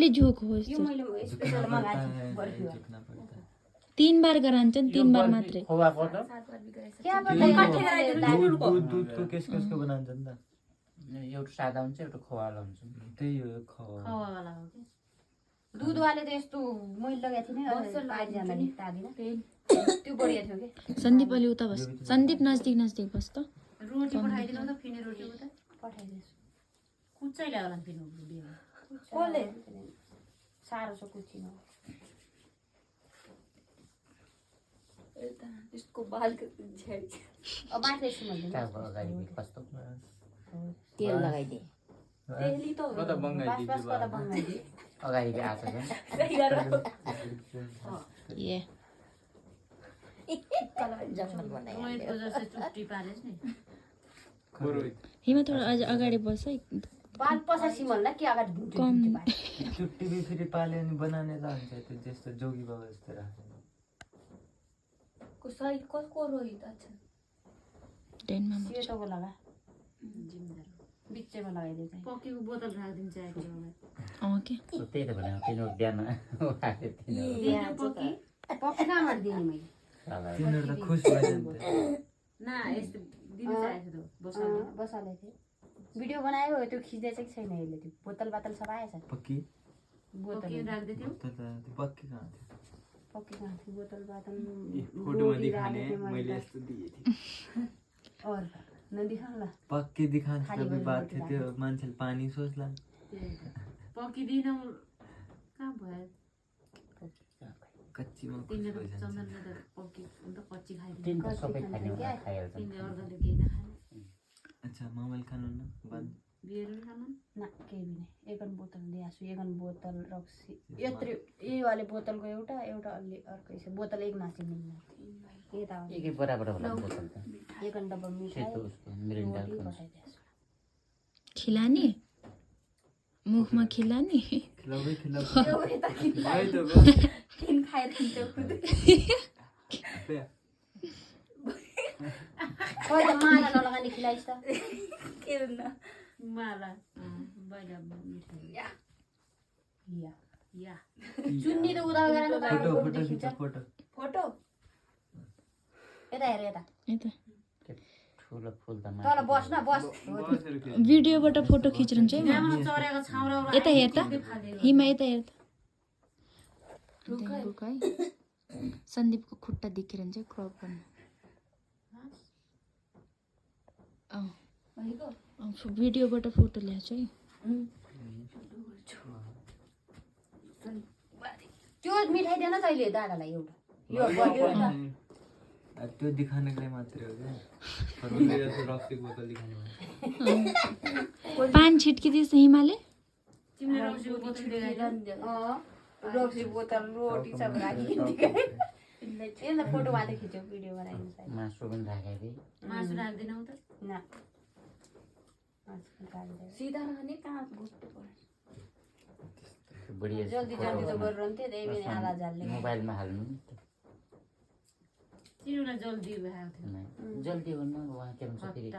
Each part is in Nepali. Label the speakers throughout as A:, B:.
A: अलि झोक हो
B: यो मैले स्पेशल मगाएको बर्फी
A: 3 बार गरान्छ नि 3 बार मात्रै
C: खोवाको त
B: क्या पता
D: दुधको केसको बनाउँछ नि त
C: एउटा सादा हुन्छ एउटा खोवाला हुन्छ
D: त्यही हो खवाला
E: हो के
B: दूध वाले त यस्तो मैले लगाएको थिएँ नि पाइज जाँदाखेरि तादिन त्यो बढिया थियो के
A: सन्दीप अलि उता बस सन्दीप नजिक बस त
E: रोटी पठाइदिनु त फिने रोटी उता
B: पठाइदिन्छु
E: कुच्चै ल्यायो होला फिनु बिहे
B: कसले साह्रो छ कुचिनु
F: यसको बालको झ्याड
B: अब माथि एकछिन भन्दिनु
C: त्यहाँको अगाडि कस्तो
F: तेल लगाइदिए तेली त
D: म त बङ्गाली
B: बस कता बङ्गाली
C: अगाडि आएको छ
A: ए
F: जङ्गल बनाए
E: रोहितको जस्तै चुट्टी पारेछ नि
A: हिमा थोडा अझ अगाडि बस है
B: बाल पसासी भन्दा के अगाडि धुन्छु
A: कम
D: चुट्टी भी फेरि पाल्यो भने बनाउने त हुन्छ त्यो जस्तो जोगी बाबा जस्तो राख्छ
F: कसै कसको रोहित अच्छा
A: टेनमा
B: सेतोको लगा बिचैमा लगाइदिए चाहिँ
E: पक्कीको बोतल राखिदिन्छ एकजनालाई
A: के
C: त्यही त भने तिनीहरू बिहान उहाँले तिनीहरू
E: पक्की
B: पक्की कहाँबाट दिने मैले
D: तिनीहरू त खुस भएछन् त
E: ना यस्तो दिन चाहिएको थियो बसाल्नु
B: बसाले थिएँ भिडियो बनायो त्यो खिच्दै चाहिँ छैन यसले त्यो बोतल बातल सब आएछ
D: पक्की
B: बोतल
E: पक्की राख्दै थियो
D: त त्यो पक्की कहाँ थियो
B: पक्की कहाँ थियो बोतल बातल
D: फोटोमा दिखाने मैले यस्तो दिए थिएँ
B: और नदिखाऊ ल
D: पक्की दिखान्छ तपाईँ बात थियो त्यो मान्छेले पानी सोच्ला
E: पक्की दिन कहाँ भयो
D: कच्चीमा खुस
E: तिनीहरू
D: भइजान्छ
E: चन्दनले त पक्की अन्त कच्ची खाइदिन्छ
C: तिनीहरू सबै खाने खाइहाल्छ
E: तिनीहरूले अर्काले केही नखाने
D: अच्छा मोबाइल खानु न बन्द
E: बिहेर खानु
B: ना केही पनि एकन बोतल दिएछु एकन बोतल रक्सी यत्रो यही वाले बोतलको एउटा एउटा अलि अर्कै छ बोतल एक नासी मिल्दैन यता
C: एकै बराबर होला बोतल त
B: एकन डब्बा मिठाई
C: सेतो उसको मिरिन्डा
B: रोटी पठाइदिएछु
A: खिलानी मुखमा खिलानी
D: खिलाउँदै
B: किन खाएर हिँड्थ्यो खोइ त माला नलगाने खिलाइस् त
F: के न
E: माला बाहिर मिठाई
B: या
E: या
B: चुन्नी त उदा गरेर
D: फोटो फोटो खिच्छ फोटो
B: फोटो यता हेर यता
A: यता
C: ठुलो फुल त
B: तल बस न बस
A: भिडियोबाट फोटो खिचिरहन्छ है
E: राम्रो चरेको छाउरा
A: यता हेर त हिमा यता हेर त रुक है सन्दीपको खुट्टा देखिरहन्छ क्रप गर्नु भिडियोबाट फोटो ल्याएको है
B: त्यो मिठाई दिएन तैँले दादालाई एउटा यो
D: त्यो दिखानेको लागि मात्रै हो क्या उसले जस्तो रक्सी बोतल दिखाने
A: पान छिट्किदिएछ हिमाले
E: तिमीले रक्सीको बोतल देखाइदियो
B: रक्सी बोतल रोटी सब राखिदिए यसलाई फोटो मात्रै खिच्यो भिडियो बनाइदिन्छ
C: मासु पनि राखेको
E: मासु राख्दैनौ त
B: न
F: सीधा रहने कहाँ घुट्नु पर्यो
C: थिएँ बढिया
B: जल्दी जल्दी त गरिरहन्थ्यो त्यही पनि आधा जालले
C: मोबाइलमा हाल्नु नि त
E: तिनीहरूलाई जल्दी भएको थियो
C: जल्दी हो न उहाँ के भन्छ फेरि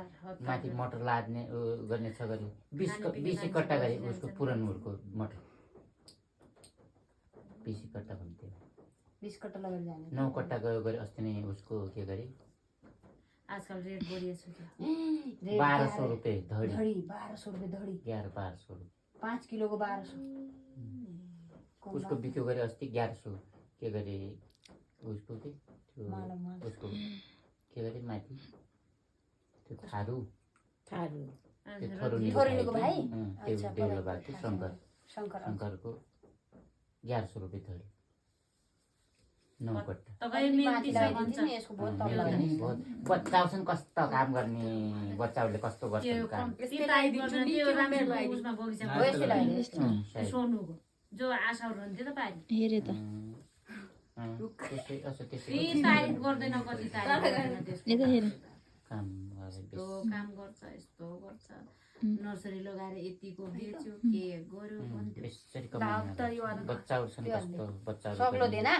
C: माथि मटर लाद्ने गर्ने छ गरी 20 कट्टा गरी उसको पुरानहरूको मटर 20 कट्टा भन्थ्यो
B: 20 कट्टा लगेर जाने
C: 9 कट्टा गयो गरे अस्ति नै उसको के गरे
E: आजकल रेट बढिएको छ
C: 1200 रुपैयाँ धडी
B: धडी 1200 रुपैयाँ धडी
C: 1100 रुपैयाँ
B: 5 किलोको 1200
C: उसको बिक्यो गरे अस्ति 1100 के गरे उसको के उसको के गरे माथि त्यो थारू
B: थोरिनुको भाइ
C: त्यो देउलो भएको थियो शङ्करको 1100 रुपैयाँ धडी 9 कट्टा
E: तपाईँ मेहनती छ भन्छ
B: यसको बहुत तल लगाइदिन्छ
C: बच्चाउँछन् कस्तो काम गर्ने बच्चाहरूले कस्तो गर्छन् काम
E: त्यो राम्रो उसमा बगैँचामा
B: यस्तै लगाइदिन्छ
E: सोनुको जो आशाहरू रहन्थ्यो त पारि
A: हेरे त
E: फेरि तारिफ गर्दैन कति तारिफ गर्दैन त्यसको
A: यता हेर
C: काम
E: यस्तो काम गर्छ यस्तो गर्छ नर्सरी लगाएर यतिको बेच्यो के गर्यो भन्थ्यो
C: यसरी कमाउने बच्चाहरू छन् कस्तो बच्चाहरू
B: सक्लो दिएन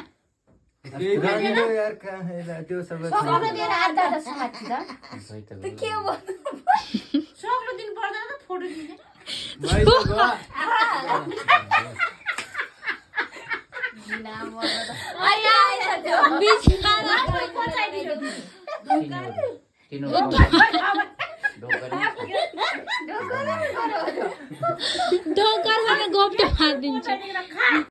D: यार कहाँ है त्यो सबै
B: सक्लो दिएर आधा आधा साथी त
C: खै त
F: त के भन्नु
E: सक्लो दिन पर्दैन त फोटो खिच्ने
B: मर्न त
A: बिचरा ढोकर भने गोप्टे मारिदिन्छ